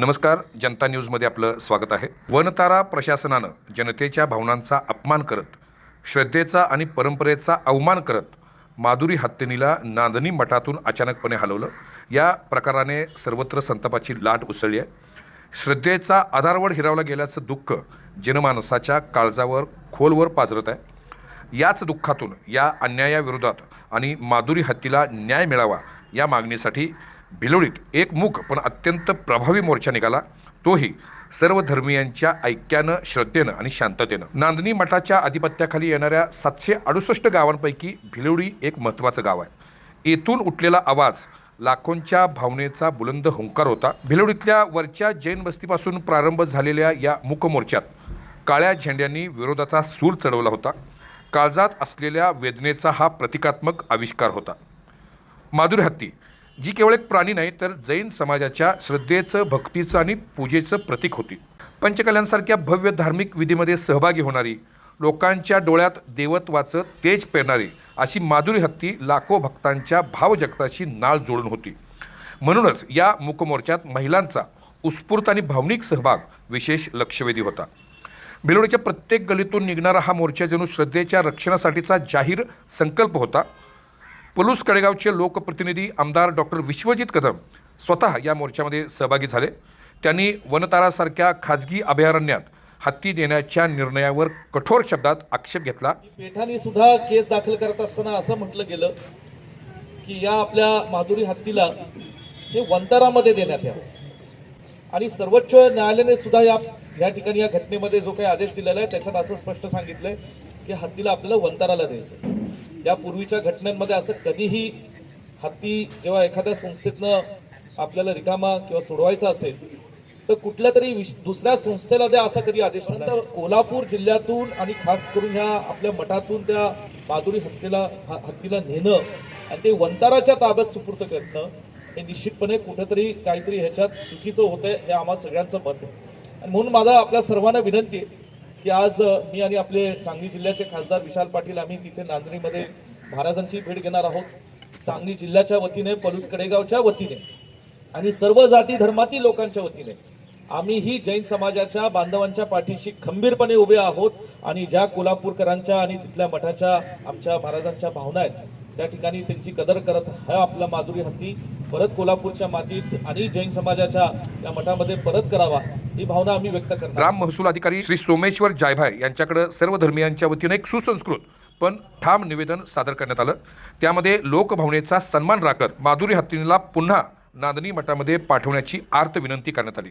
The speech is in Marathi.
नमस्कार, जनता न्यूजमध्ये आपलं स्वागत आहे. वनतारा प्रशासनानं जनतेच्या भावनांचा अपमान करत, श्रद्धेचा आणि परंपरेचा अवमान करत माधुरी हत्तीनीला नांदणी मठातून अचानकपणे हलवलं. या प्रकाराने सर्वत्र संतापाची लाट उसळली आहे. श्रद्धेचा आधारवड हिरावला गेल्याचं दुःख जनमानसाच्या काळजावर खोलवर पाझरत आहे. याच दुःखातून या अन्यायाविरोधात आणि माधुरी हत्तीला न्याय मिळावा या मागणीसाठी भिलोडीत एक मूक पण अत्यंत प्रभावी मोर्चा निघाला. तोही सर्व धर्मीयांच्या ऐक्यानं, श्रद्धेनं आणि शांततेनं. नांदणी मठाच्या आधिपत्याखाली येणाऱ्या 768 गावांपैकी भिलोडी एक महत्त्वाचं गाव आहे. येथून उठलेला आवाज लाखोंच्या भावनेचा बुलंद हुंकार होता. भिलोडीतल्या वरच्या जैन बस्तीपासून प्रारंभ झालेल्या या मूक मोर्चात काळ्या झेंड्यांनी विरोधाचा सूर चढवला होता. काळजात असलेल्या वेदनेचा हा प्रतिकात्मक आविष्कार होता. माधुरी हत्ती जी केवळ एक प्राणी नाही तर जैन समाजाच्या श्रद्धेचं, भक्तीचं आणि पूजेचं प्रतीक होती. पंचकल्यांसारख्या भव्य धार्मिक विधीमध्ये सहभागी होणारी, लोकांच्या डोळ्यात देवत्वाचं तेज पेरणारी अशी माधुरी हत्ती लाखो भक्तांच्या भावजगताशी नाळ जोडून होती. म्हणूनच या मूकमोर्चात महिलांचा उत्स्फूर्त आणि भावनिक सहभाग विशेष लक्षवेधी होता. भिलोडीच्या प्रत्येक गलीतून निघणारा हा मोर्चा जणू श्रद्धेच्या रक्षणासाठीचा जाहीर संकल्प होता. पलूस कडेगावचे लोकप्रतिनिधी आमदार डॉक्टर विश्वजित कदम स्वतः या मोर्चामध्ये सहभागी झाले. त्यांनी वनतारासारख्या खाजगी अभयारण्यात हत्ती देण्याच्या निर्णयावर कठोर शब्दात आक्षेप घेतला. पेठाने सुद्धा केस दाखल करत असताना असं म्हटलं गेलं की या आपल्या माधुरी हत्तीला हे वनतारामध्ये देण्यात यावं आणि सर्वोच्च न्यायालयाने सुद्धा या ठिकाणी या घटनेमध्ये जो काही आदेश दिलेला आहे त्याच्यात असं स्पष्ट सांगितलंय की हत्तीला आपल्याला वनताराला द्यायचं. या पूर्वीच्या घटनांमध्ये असं कधीही हत्ती जेव्हा एखाद्या संस्थेतनं आपल्याला रिकामा किंवा सोडवायचा असेल तर कुठल्या तरी दुसऱ्या संस्थेला द्या असा कधी आदेश नाही. तर कोल्हापूर जिल्ह्यातून आणि खास करून ह्या आपल्या मठातून त्या माधुरी हत्तीला नेणं आणि ते वनताराच्या ताब्यात सुपूर्द करणं हे निश्चितपणे कुठेतरी काहीतरी ह्याच्यात चुकीचं होतंय हे आम्हा सगळ्यांचं मत आहे. आणि म्हणून माझा आपल्या सर्वांना विनंती आहे की आज मी आणि आपले सांगली जिल्ह्याचे खासदार विशाल पाटील आम्ही तिथे नांदणीमध्ये महाराजांची भेट घेणार आहोत. सांगली जिल्ह्याच्या वतीने, पलूस कडेगावच्या वतीने आणि सर्व जाती धर्मातील लोकांच्या वतीने आम्ही ही जैन समाजाच्या बांधवांच्या पाठीशी खंबीरपणे उभे आहोत. आणि ज्या कोल्हापूरकरांच्या आणि तिथल्या मठाच्या आमच्या महाराजांच्या भावना आहेत त्या ठिकाणी त्यांची कदर करत हा आपला माधुरी हत्ती परत कोल्हापूरच्या मातीत आणि जैन समाजाच्या या मठामध्ये परत करावा ही भावना आम्ही व्यक्त करतो. ग्राम महसूल अधिकारी श्री सोमेश्वर जायभाय यांच्याकडे सर्व धर्मियांच्या वतीने एक सुसंस्कृत पण ठाम निवेदन सादर करण्यात आलं. त्यामध्ये लोकभावनेचा सन्मान राखत माधुरी हत्तीनीला पुन्हा नांदणी मठामध्ये पाठवण्याची आर्त विनंती करण्यात आली.